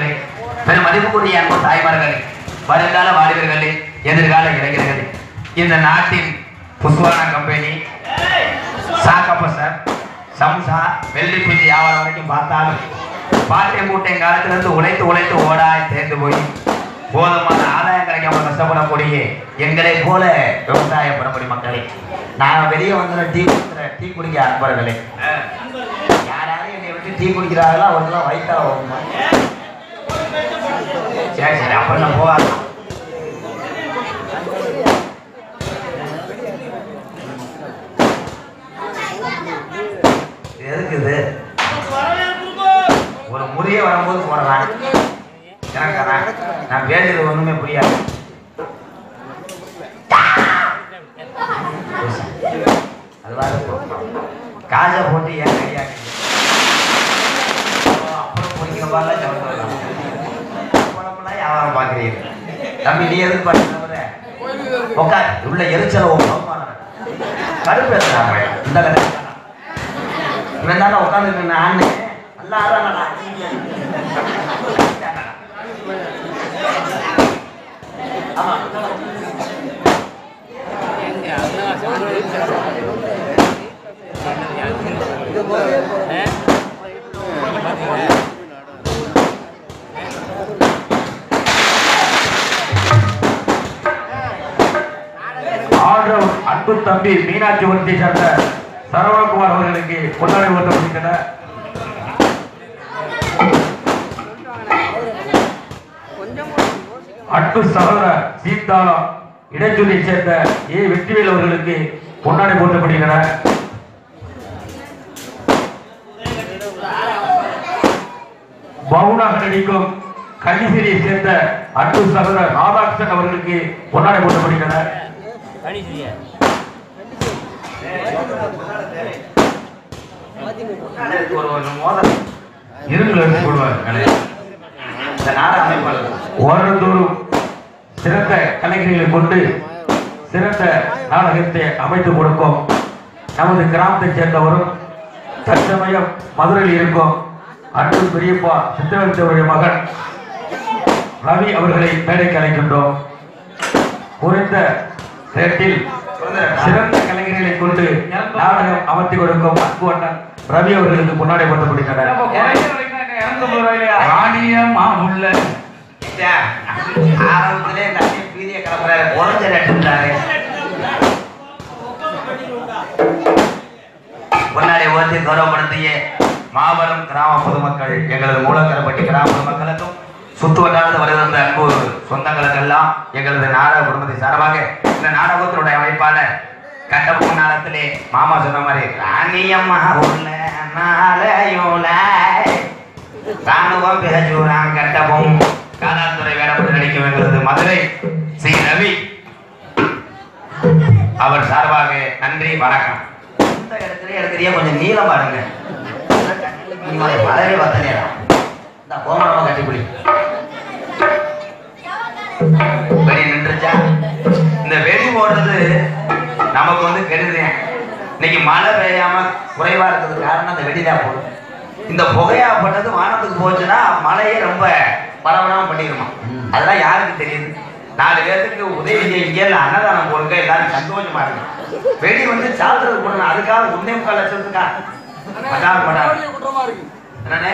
பெரியவர்களே, பெரும் மதிப்புக்குரிய அன்பு தாய்மார்களே, வருங்கால வாலிபர்களே, எதிர்கால இளைஞர்களே, இந்த நாட்டின் புஷ்வானா கம்பெனி சாக்கப்பசர் சம்சா வெள்ளி பூஜை வியாபாரம் வரைக்கும் பார்த்தாலும் பாட்டை மூட்டை காலத்திலிருந்து உழைத்து உழைத்து ஓடாய் தேர்ந்து போய் போதுமான ஆதாயம் கிடைக்காம கஷ்டப்படக்கூடிய எங்களை போல விவசாய பரம்பரை மக்களே, நான் வெளியே வந்து டீ குடிக்க அன்பர்களே, யாராவது என்னை விட்டு டீ குடிக்கிறாங்களோ அவருக்கெல்லாம் வயிற்றா போகுமா? சரி சரி, அப்புறம் நான் போகாது. எதுக்குது ஒரு முறையே வரும்போது போடுறான் எனக்கு நான் வேண்டியது ஒண்ணுமே புரியாது. காசை போட்டு ஏன் கையா அப்புறம் பொறிக்கிற மாதிரிலாம் சொல்ல வியாபாரம் பார்க்குறீங்க தம்பி, நீ எதுக்கு பண்ண உட்கார் உள்ள எரிச்சல கடுப்பு பேசுறாங்க. இந்த கதை இவன் தானே உட்காந்து ஆண்டு நல்லா ஆமா அன்பு தம்பி மீனாட்சி ஒருத்தியை சேர்ந்த சரவணகுமார் அவர்களுக்கு கொண்டாடி ஓட்டப்படுகின்றன. அன்பு சகோதரர் சீதாளம் இடைச்சொல்லியை சேர்ந்த ஏ வெற்றிவேல் அவர்களுக்கு கொண்டாடி போட்டப்படுகின்றன. பவுனாக நடிக்கும் கன்னிசிரியை சேர்ந்த அன்பு சகோதரர் ராதாகிருஷ்ணன் அவர்களுக்கு கொண்டாடி போட்டப்படுகின்றன. வருடந்தோறும் சிறந்த கலைஞர்களை கொண்டு சிறந்த நாடகத்தை அமைத்து கொடுக்கும் நமது கிராமத்தைச் சேர்ந்தவரும் தற்சமயம் மதுரையில் இருக்கும் அன்பு பெரியப்பா சித்தவரித்தவருடைய மகன் ரவி அவர்களை மேடைக்கு அழைக்கின்றோம். குறைந்த ரேட்டில் சிறந்த கலைஞர்களை கொண்டு நாடகம் அமர்த்தி கொடுக்கும் அன்பு அண்ணன் ரவி அவர்களுக்கு கொண்டாடி போட்டப்படுகின்றனர். முன்னாடி ஓட்டி கௌரவப்படுத்திய மாபெரும் கிராம பொதுமக்கள், எங்களது மூலக்கரப்பட்டி கிராம பொதுமக்களுக்கும் சுத்து வட்டாரத்தில் வருகின்ற அன்பு சொந்தங்களுக்கெல்லாம் எங்களது நாடக குடும்பத்தை சார்பாக இந்த நாடகத்தினுடைய அமைப்பாளர் கட்டபொம்மு நாடகத்திலே மாமா சொன்ன மாதிரி ராணியம்மா உள்ள நாளையோல ராணுவம் பேசூரான் கட்டபொம் காதாத்துறை வேடப்பட்டு நடிக்கும் எங்களது மதுரை ஸ்ரீ ரவி அவர் சார்பாக நன்றி வணக்கம். இந்த இடத்துல எடுக்கிறியா கொஞ்சம் நீளம் பாருங்க, மலரே வத்தனையா இந்த கோமரமா கட்டிப்பிடி வெடி நின்றுச்சா. இந்த வெடி ஓடுறது நமக்கு வந்து கெடுதேன். இன்னைக்கு மழை பெய்யாம குறைவா இருக்கிறது காரணம் அந்த வெடிதான் போடும். இந்த புகையாப்பட்டது வானத்துக்கு போச்சுன்னா மழையே ரொம்ப பரவலாம பண்ணிடுமா. அதெல்லாம் யாருக்கு தெரியுது? 4 பேருக்கு உதவி செய்ய அன்னதானம் போடுங்க, எல்லாரும் சந்தோஷமா இருக்கு. வெடி வந்து சாப்பிட்றது போடணும், அதுக்காக 1.25 லட்சத்துக்கா என்னன்னே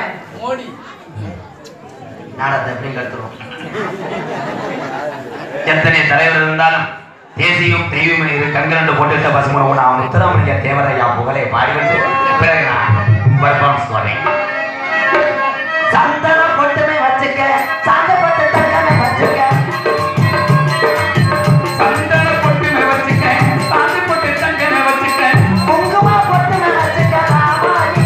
நாடகத்தை எப்படி கத்துருவோம். எத்தனை தலைவர் இருந்தாலும் தேசியம் தெய்வம் இரு கண்கள் போட்டு பசுமணி நான் முத்துராமலிங்க தேவரையா புகழை பாடிவிட்டு பிறகு நான் பர்ஃபார்மன்ஸ் பண்ணேன். சந்தனம் பொட்டுமே வச்சுக்க, சாந்தப்பட்டு தங்கமே வச்சுக்க, சந்தன பொட்டுமே வச்சுக்க, சாந்தி பொட்டு தங்கமே வச்சுக்க, குங்கும பொட்டுமே வச்சுக்க, ராமாயி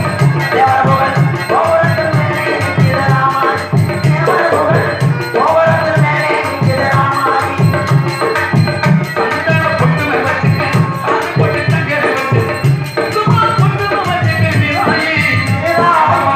தேவர புகழ் கோவரத்து மேலே நிற்கிற ராமாயி, தேவர புகழ் கோவரத்து மேலே நிற்கிற ராமாயி, சந்தன பொட்டுமே வச்சுக்க, சாந்தி பொட்டு தங்கமே வச்சுக்க, குங்கும பொட்டுமே வச்சுக்க, ராமாயி ராமா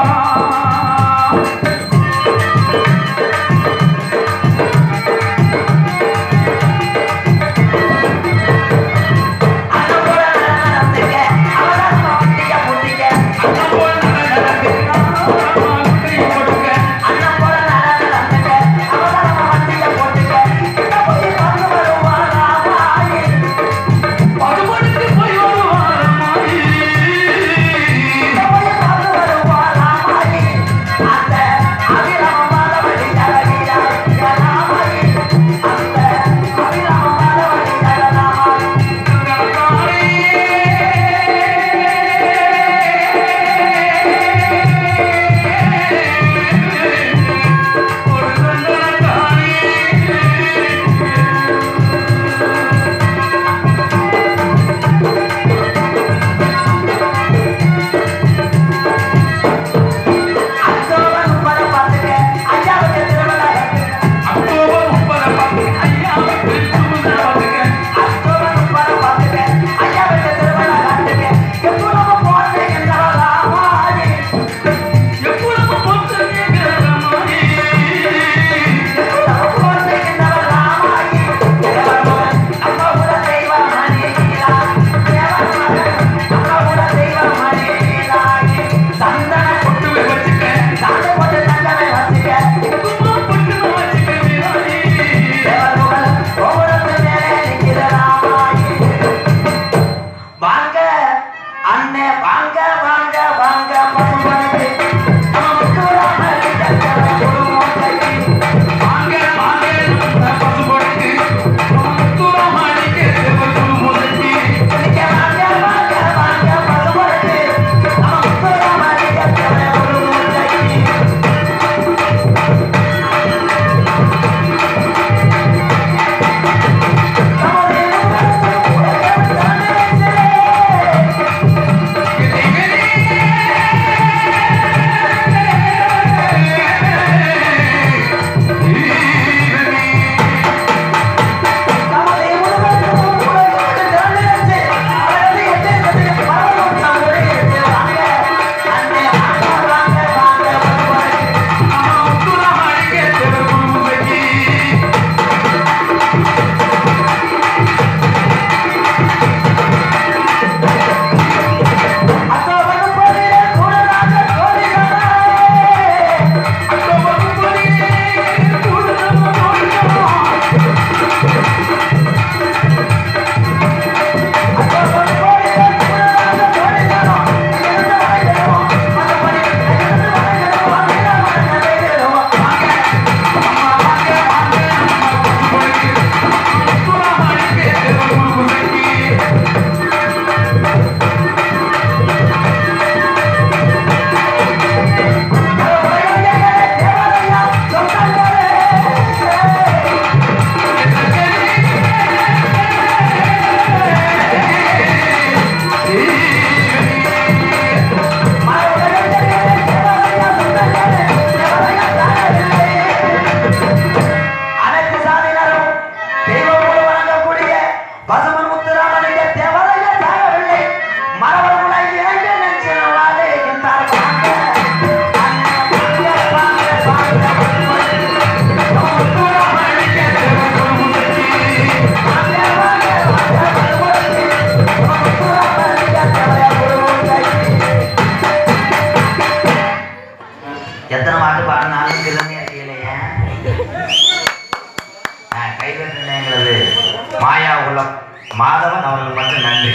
மண்டலம் மாதவன் அவர்கள் மட்டும் நன்றி.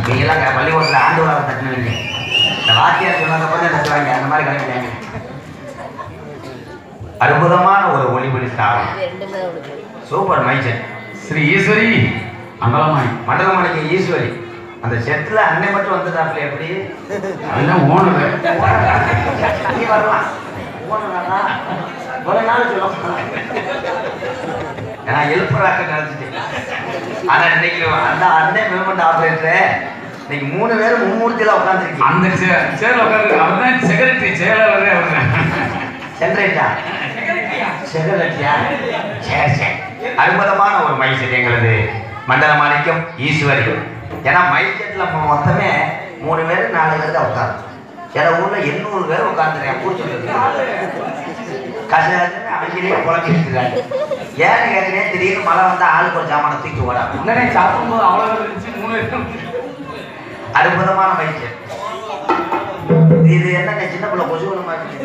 நீங்களாம் பள்ளிக்கூடத்தில் ஆண்டு விழாவை தட்டினீங்க, இந்த வாத்தியார் சொன்னதை பார்த்து நடத்துவாங்க, அந்த மாதிரி கிளம்பிட்டாங்க. அற்புதமான ஒரு ஒளிபொலி ஸ்தாபனம், சூப்பர் மைச்சன் ஸ்ரீ ஈஸ்வரி மண்டலமாய் மண்டலமாளிகை ஈஸ்வரி. அந்த செட்டில் அன்னை மட்டும் வந்துட்டாப்ல, எப்படி அதெல்லாம் ஓனர் வரலாம் ஒரு நாள் சொல்லுவாங்க. நான் எழுப்புறாக்க நினைச்சிட்டேன். ஆனா இன்னைக்கு அந்த அன்னை பேமெண்ட் ஆபரேட்டர் இன்னைக்கு 3 பேரும் மும்மூர்த்தியில உட்காந்துருக்கு. அந்த சேர்ல உட்காந்து அவர் தான் செக்ரட்டரி, செயலாளரே அவர் தான். சென்ட்ரேட்டா செக்ரட்டரியா? சரி சரி. அற்புதமான ஒரு மைசெட் எங்களது மண்டல மாணிக்கம் ஈஸ்வரி. ஏன்னா மைசெட்ல மொத்தமே 3 பேர் 4 பேர் தான் உட்காந்து. சில ஊர்ல 800 பேர் உட்காந்துருக்கேன். பூச்சி கசாச்சுன்னு அவங்களே குழம்பி எடுத்துக்காங்க. ஏன்னு கேட்டீங்கன்னா திடீர்னு மழை வந்தா ஆளுக்கு ஒரு ஜாமான தூக்கி ஓடாது. உடனே சாப்பிடும்போது அவ்வளவு இருந்துச்சு. 3 பேரும் அற்புதமான மைசெட். இது என்ன சின்ன பிள்ளை கொசுவல மாதிரி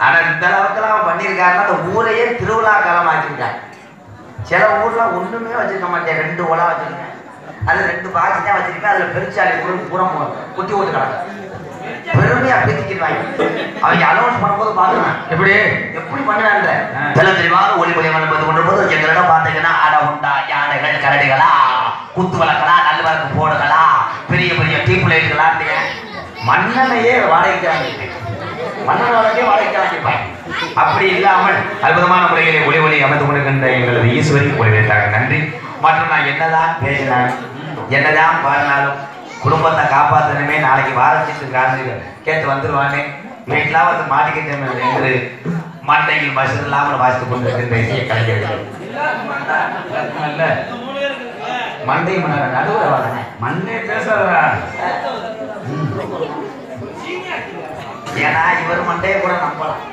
ஆனா இந்த அளவுக்குலாம் பண்ணியிருக்காருன்னா அந்த ஊரையே திருவிழா காலம் ஆக்கிருக்காங்க. சில ஊர்ல ஒண்ணுமே வச்சிருக்க மாட்டேன், 2 உலா வச்சிருக்கேன், அது 2 பாக்கி தான் வச்சிருக்கேன். அதுல பெருச்சாலி பூரம் குட்டி ஓட்டு கிடக்கு, பெருமையா பேசிக்கிறாங்க. அவங்க அலௌன்ஸ் பண்ணும்போது பாத்துக்கலாம் எப்படி பண்ணுறாங்க. தெளிவான ஒளிமொழிகள் கொண்டிருப்பது எங்களிடம் பார்த்தீங்கன்னா அடை உண்டா, யானைகள், கரடிகளா, குத்து வழக்கலா, நல்ல வழக்கு போடுகளா, பெரிய பெரிய டீப் லைட்டுகளா, மண்ணனையே வாடகைக்கிறாங்க, மன்னன் வழக்கே வாடகைக்கிறாங்க. அப்படி இல்லாமல் அற்புதமான முறைகளை ஒளி அமைத்து கொண்டிருக்கின்ற எங்களது ஈஸ்வரி ஒளிவைத்தாங்க நன்றி. மற்றும் நான் என்னதான் பேசினாலும் என்னதான் பாடினாலும் குடும்பத்தை காப்பாற்றணுமே, நாளைக்கு வாரத்துக்கு காசு கேட்டு வந்துருவானே, வீட்டிலாம் வந்து மாட்டிக்கிட்டேன் என்று மண்டையில் பஸ் இல்லாமல் வாசித்துக் கொண்டிருக்கின்ற இசைய கலைஞர்கள் மண்டை நடுவில் வாங்க மண்ணே பேசாதா. ஏன்னா இவர் மண்டையை கூட நம்பலாம்.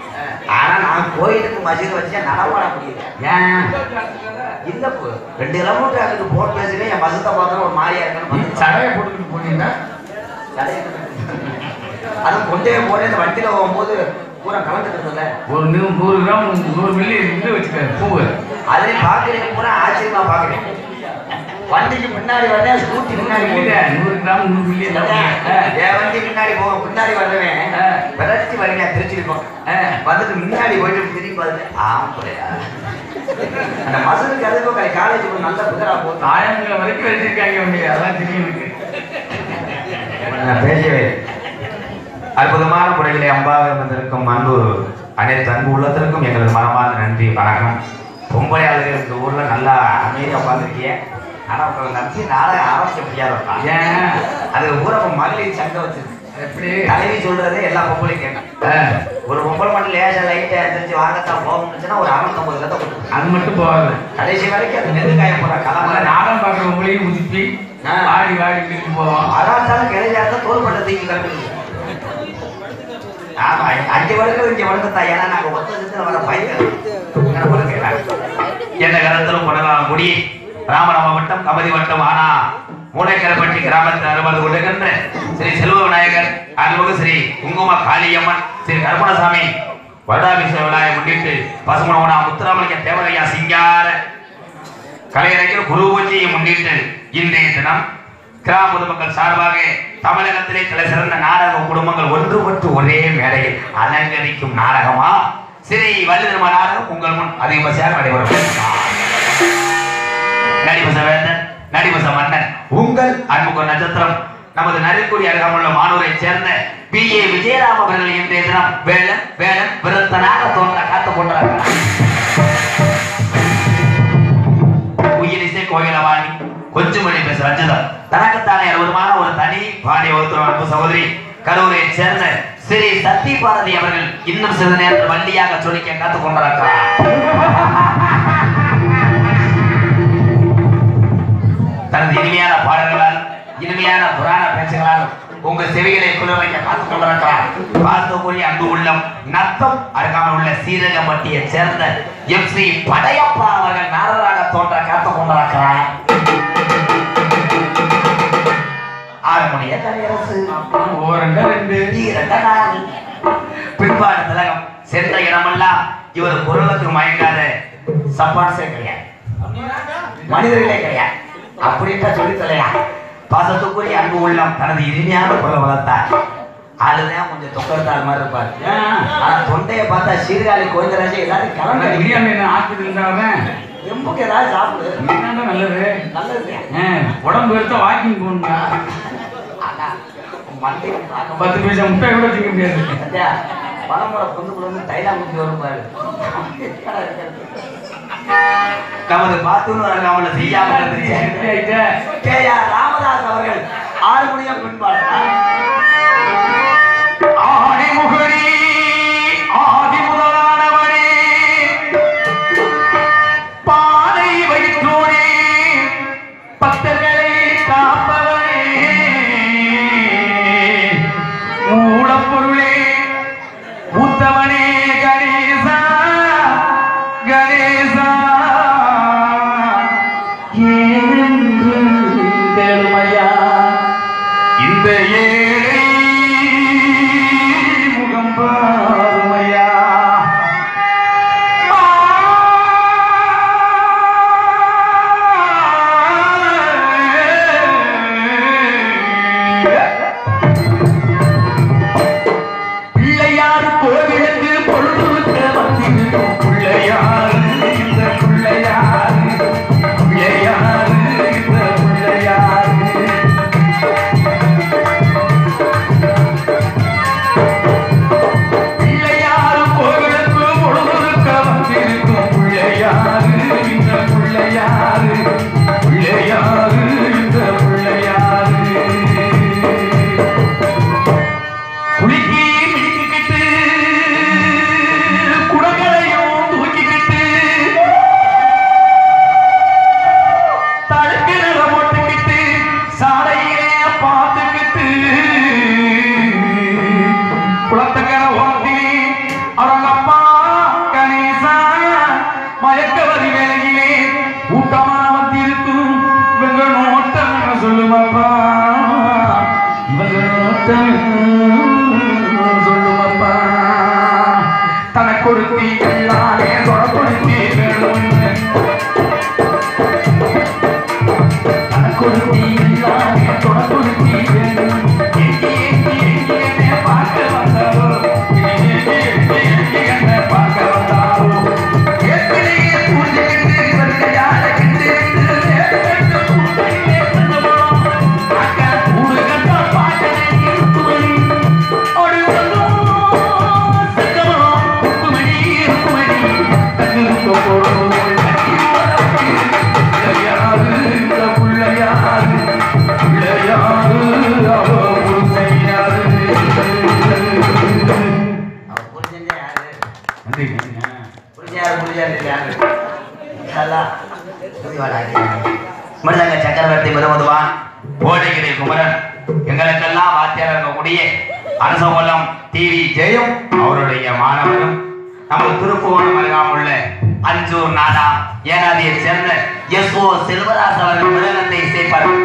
ஆனா நான் கோயிலுக்கு மசீது வச்சா நடமாட முடியல. ஏன் இல்ல 2 கிலோமீட்டர் அதுக்கு போன் பேசுறேன், என் மசத்தை பார்த்தா ஒரு மாதிரியா இருக்கணும். சடையை போட்டுக்கிட்டு போனீங்கன்னா அது கொண்டே போனே இந்த வண்டியில போகும்போது பூரா கலந்துக்கிறதுல ஒரு 100 கிராம் 100 மில்லி வச்சுக்க பூவு அதுலயும் பாக்குறீங்க, பூரா ஆச்சரியமா பாக்குறேன். வண்டிக்கு முன்னாடி வந்தேன், ஸ்கூட்டி முன்னாடி 100 கிராம் 100 மில்லி என் வண்டி முன்னாடி போவேன். முன்னாடி வந்தவன் விரட்டி வரீங்க திருச்சிருப்போம், வந்துட்டு முன்னாடி போயிட்டு திரும்பி பார்த்து ஆம்பளையா அந்த மசனுக்கு அதுக்கு காலேஜ் நல்ல புதரா போகுது. 1000 வரைக்கும் வச்சிருக்காங்க, அதெல்லாம் தெரியும். பேசவே அற்புதமான முறைகளை அம்பாவை வந்திருக்கும் அன்பு அனைத்து அன்பு உள்ளத்திற்கும் எங்களது மனமார்ந்த நன்றி, வணக்கம். பொம்பளையாளர்கள் இந்த ஊர்ல நல்லா அமைதியா உட்காந்துருக்கீங்க. ஆனா உங்களை நம்பி நாடகம் ஆரம்பிக்க முடியாது. ஏன் அது ஊரப்ப மகளிர் சங்கம் வச்சிருக்கு. எப்படி தலைவி சொல்றதே எல்லா பொம்பளையும் கேட்கும். ஒரு பொம்பளை மட்டும் லேசா லைட்டா எழுந்திரிச்சு வாங்கத்தான் போகணும்னுச்சுன்னா ஒரு 650 லட்சம் கொடுக்கும். அது மட்டும் போகாது, கடைசி வரைக்கும் அது நெருங்காய போற கலமலை நாடகம் பார்க்குற பொம்பளையும் உதிப்பி வாடி வாடி போவோம். அதான் கிடையாது தோல் பட்டத்துக்கு கண்டுபிடிச்சு. ஆமா 5 வருடம் இங்க வளர்ந்துட்டா. ஏன்னா நாங்க ஒத்த வர பையன் எந்த காலத்திலும் கொள்ளலாம் முடி ராமராம வட்டம் கபதி வட்டம் ஆனா மூளைக்கரைப்பட்டி கிராமத்தில் அறுபது கொண்டிருக்கின்ற ஸ்ரீ செல்வ விநாயகர் அருள்மிகு ஸ்ரீ குங்கும காளியம்மன் ஸ்ரீ கருப்பணசாமி வருடாபிஷேக விழாவை முன்னிட்டு பசுமணவனா முத்துராமலிங்க தேவரையா சிங்கார கலையரங்கில் குரு பூஜையை முன்னிட்டு இன்றைய தினம் கிராம பொதுமக்கள் சார்பாக தமிழகத்திலே தலை சிறந்த நாடக குடும்பங்கள் ஒன்றுபட்டு ஒரே மேடையில் அலங்கரிக்கும் நாடகமா ஸ்ரீ வள்ளிதர்ம நாடகம் உங்கள் முன் அதிகபட்சமாக நடைபெறும். நடிபச வேந்தன் நடிபச மன்னன் உங்கள் அன்புக்கு நட்சத்திரம் நமது நரிக்குடி அருகாமுள்ள மானூரை சேர்ந்த பி.ஏ. விஜயராம் அவர்கள் இன்றைய தினம் வேலன் வேலன் விருத்தனாக தோன்ற காத்து கொண்டார்கள். உயிரிசை கோயிலவாணி கொஞ்சம் மணி பேச ரஞ்சிதம் தனக்குத்தானே அற்புதமான ஒரு தனி பாண்டிய ஒருத்தர் சகோதரி கரூரை சேர்ந்த ஸ்ரீ சத்தி பாரதி அவர்கள் இன்னும் சிறிது நேரத்தில் வண்டியாக சொலிக்க காத்துக் கொண்டிருக்கிறார். தனது இனிமையான பாடல்களால் இனிமையான புராண பேச்சுகளால் உங்க செவிகளை குளிர வைக்க காத்துக் கொண்டிருக்கிறார். பார்க்கக்கூடிய அன்பு உள்ளம் நத்தம் அருகாமல் உள்ள சீரகம்பட்டியை சேர்ந்த எம்.ஸ்ரீ. படையப்பா அவர்கள் நாரராக தோன்ற காத்துக் கொண்டிருக்கிறார். ஆறுமணிய தலையரசு பின்பாடு திலகம் சென்ற இடமெல்லாம் இவர் குரலுக்கு மயங்காத சப்பான்ஸே கிடையாது, மனிதர்களே கிடையாது அப்படின்ட்டா சொல்லி தலையா. பாசத்துக்குரிய அன்பு உள்ளம் தனது இனிமையான குரலை வளர்த்தார். ஆளுதான் கொஞ்சம் தொக்கத்தாள் மாதிரி இருப்பார். ஆனா தொண்டையை பார்த்தா சீர்காழி கோயிந்தராஜே எல்லாரும் கிளம்ப எம்புக்கு ஏதாவது சாப்பிடு நல்லது நல்லது. உடம்பு எடுத்தா வாக்கிங் போகணுங்க. 10 பைசா முட்டை கூட திங்க முடியாது. பழமுறை பொந்துக்குள்ள வந்து தைலா முட்டி வருப்பாரு. நமது பாத்தூர் அவங்கள செய்யாம KR ராமதாஸ் அவர்கள் ஆறுமுடியம் பின்பாடு ஆதிமுகரி ஆதி முதலானவனே பானை வைத்தோனே பக்தர்களை காப்பவனே மூலப்பொருளே மூத்தவனே கணேசா கணேசா ஏனென்று பெருமையா இந்த ஏழை முகம் பாருமையா. பிள்ளையார் கோவிலுக்கு பொழுதுக்க வந்திருக்கும் பிள்ளையார் இந்த பிள்ளையார் பிள்ளையார் இந்த பிள்ளையார் பிள்ளையார் கோவிலுக்கு பொழுதுக்க வந்திருக்கும் பிள்ளையார் இந்த பிள்ளையார் பிள்ளையார் இந்த பிள்ளையார் குலுக்கி மிதிக்கிட்டு குடங்களையும் தூக்கிக்கிட்டு தடுக்கிற போட்டுக்கிட்டு சாலையிலே பார்த்துக்கிட்டு குளத்தக்கர ஓரத்திலே அவங்கப்பா கணேசா மயக்கவதி வேலையிலே கூட்டமா வந்திருக்கும் இவங்க நோட்டம் சொல்லுமாப்பா இவங்க நோட்டம் சொல்லுமாப்பா தனக்கொடுத்தி எல்லாமே தொடக்கொடுத்தி வேணும் தனக்கொடுத்தி எல்லாமே தொடக்கொடுத்தி வேணும் என்ன பார்க்க வந்தாரோ என்ன பார்க்க வந்தாரோ ஏற்கனவே புரிஞ்சுக்கிட்டு இவருக்கு யாரை கிட்டு அக்கா கூடு கட்டா பாட்டனை இருக்குமணி ஓடி வந்தோம் சக்கரம் இருக்குமணி இருக்குமணி தங்கிருக்க போறோம் பிள்ளையாரு இந்த பிள்ளையாரு பிள்ளையாரு அவ புருஷையாரு அவ புருஷன் யாரு மிருதங்க சக்கரவர்த்தி மிருமதுவான் கோடைகிரி குமரன் எங்களுக்கெல்லாம் வாத்தியார் இருக்கக்கூடிய அரசகுலம் டிவி ஜெயம் அவருடைய மாணவரும் நம்ம திருப்புவனம் அருகாமுள்ள அஞ்சூர் நாடா ஏனாதியை சேர்ந்த SO செல்வராஜ் அவர்கள் மிருதங்கத்தை இசைப்பார்கள்.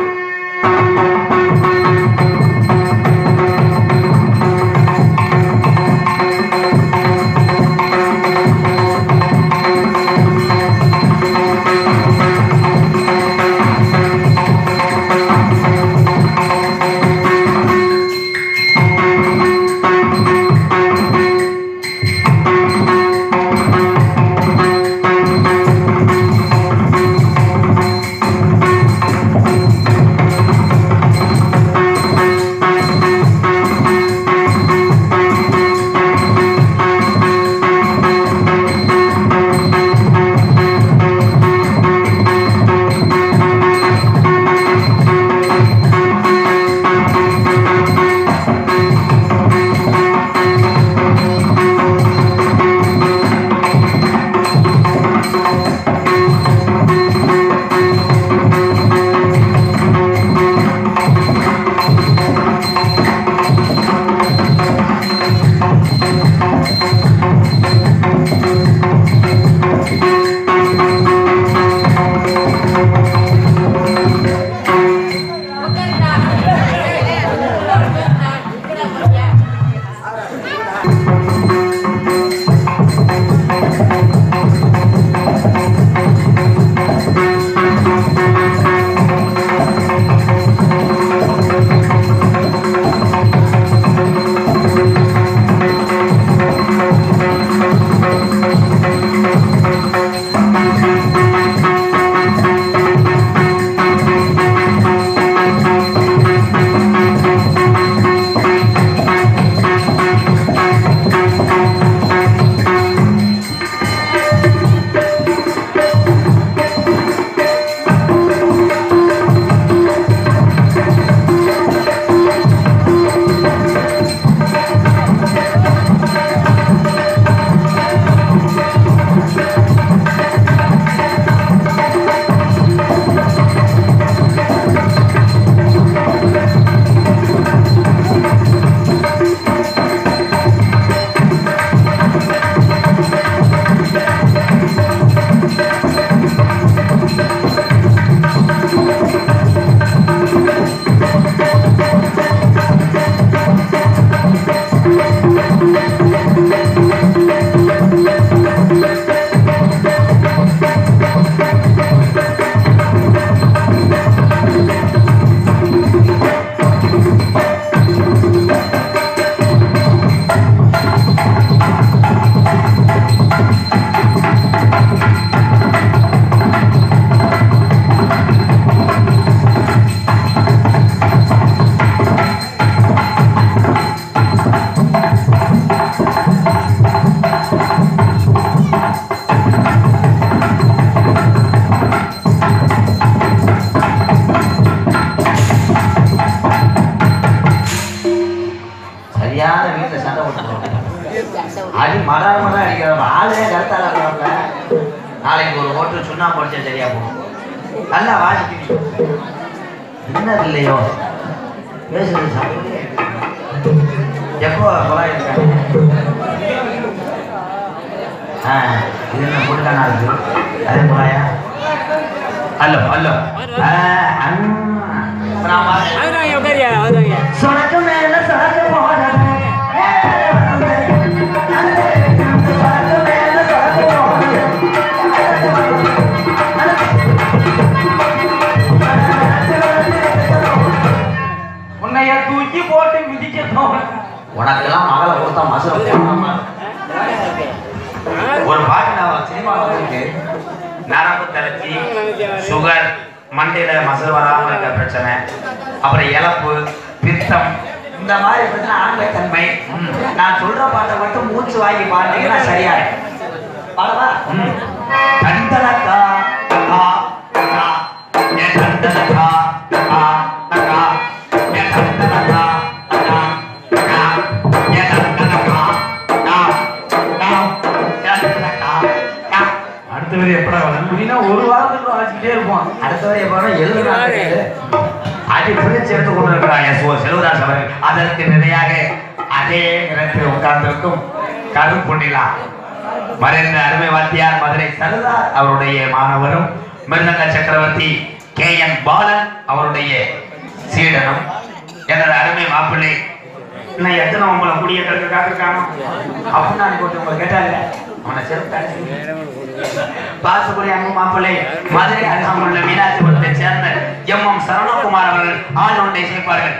ஏதாவது வீட்டில் சண்டை போட்டுருவோம். அடி மரம் அடிக்கிற ஆளே கருத்தால இருக்கிறப்ப நாளைக்கு ஒரு ஹோட்டல் சுண்ணா படிச்சா சரியா போகும். நல்லா வாசிக்கிறீங்க என்னது இல்லையோ பேசுறது சாப்பிட்டு எப்போ குழாய் இருக்காங்க. இது என்ன கொடுக்கானா இருக்கு அதே குழாயா அல்லோ அல்லோ சொனக்கு மேல சொனக்கு போடுறது உன்னைய தூக்கி போட்டு மிதிக்கணும். உனக்கெல்லாம் மகளை கொடுத்தா மசுரம் ஒரு பாட்டு நான் சினிமாவில் இருக்கு. நரம்பு தளர்ச்சி, சுகர், மண்டையில மசல் வராமல் இருக்க பிரச்சனை, அப்புறம் இழப்பு, பித்தம், இந்த மாதிரி பிரச்சனை ஆண்மை தன்மை. நான் சொல்ற பாட்டை மட்டும் மூச்சு வாங்கி பாட்டீங்கன்னா சரியா பாடவா? தண்டனக்கா தண்டனக்கா அடுத்தவரை எப்படா அப்படின்னா ஒரு வாரத்துக்கு வாசிக்கிட்டே இருப்போம். அடுத்தவரை எப்படா எழுதுறாங்க அடி பிடிச்சு எடுத்து கொண்டு இருக்கிறாங்க செல்வராஜ் அவர்கள். அதற்கு நிறையாக அதே நிலத்தில் உட்கார்ந்திருக்கும் கருப்பொன்னிலா மறைந்த அருமை வாத்தியார் மதுரை சலுதார் அவருடைய மாணவரும் மிருதங்க சக்கரவர்த்தி KN பாலன் அவருடைய சீடனும் எனது அருமை மாப்பிள்ளை. இன்னும் எத்தனை உங்களை கூடிய கிடக்கு காத்திருக்கானோ அப்படின்னு நான் கொஞ்சம் உங்களை கேட்டாங்க. அவனை செருப்பு பாசுபுரி அம்மு மாப்பிள்ளை மதுரை அருகாமுள்ள மீனாட்சிபுரத்தை சேர்ந்த MM சரவணகுமார் அவர்கள் ஆள் ஒன்றை சேர்ப்பார்கள்.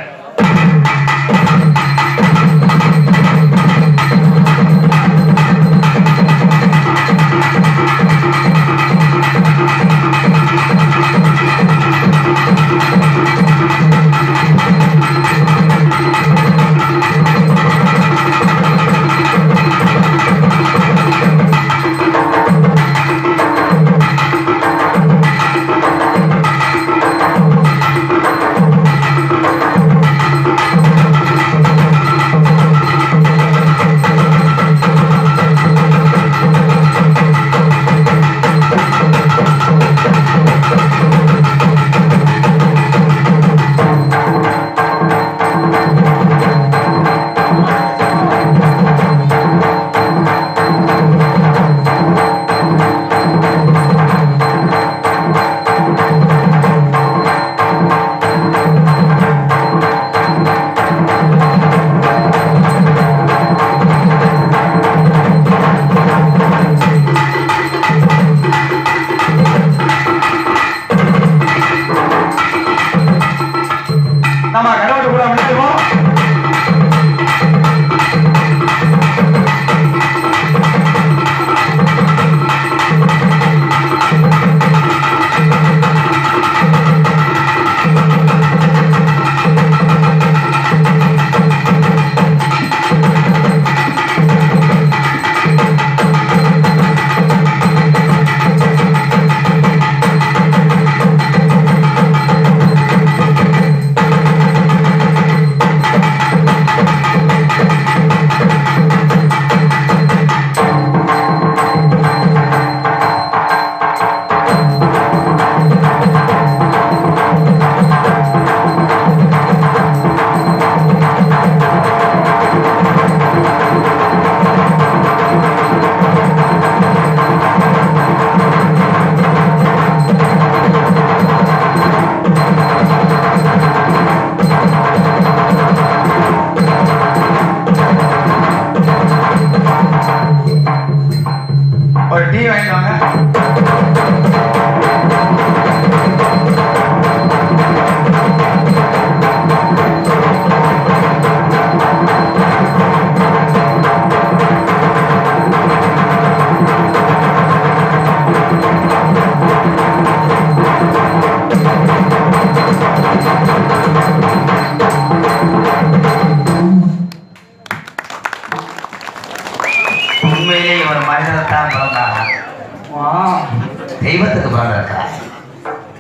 தெய்வத்துக்கு பிறந்த இருக்கா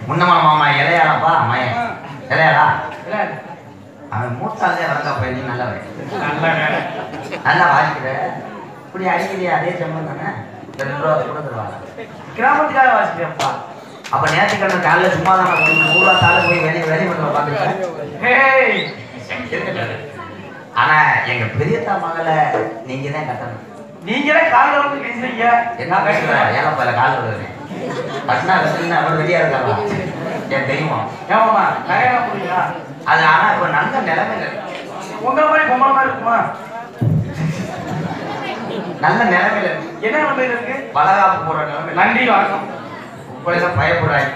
முன்னமான மாமா இளையாளப்பா மயன் இளையாளா அவன் மூத்தாலே வரதா போய் நீ நல்லா நல்லா வாசிக்கிற இப்படி அடிக்கிறியா அதே சம்பளம் தானே 2 ரூபா கூட தருவாங்க கிராமத்துக்காக வாசிக்கிறேன்ப்பா. அப்ப நேற்றுக்கிழமை காலைல சும்மா தான் ஊரா தால போய் வெளி மண்டலம் பார்த்துருக்கேன். ஆனா எங்க பெரியத்தா மகளை நீங்க தான் கட்டணும். நீங்களே காலில் வந்து பேசுறீங்க. என்ன பேசுற ஏன்னா பல கால வருவேன் பட்னா வசதினா அவர் வெளியா இருக்காரா என் தெரியுமா ஏமாமா நிறைய புரியுங்களா? அது ஆனா இப்ப நல்ல நிலைமையில உங்களை மாதிரி பொம்பளை மாதிரி இருக்குமா? நல்ல நிலைமையில என்ன நிலைமையில இருக்கு? பலகாப்பு போற நிலைமை. நன்றி வணக்கம். உங்களை தான் பயப்படுறாங்க.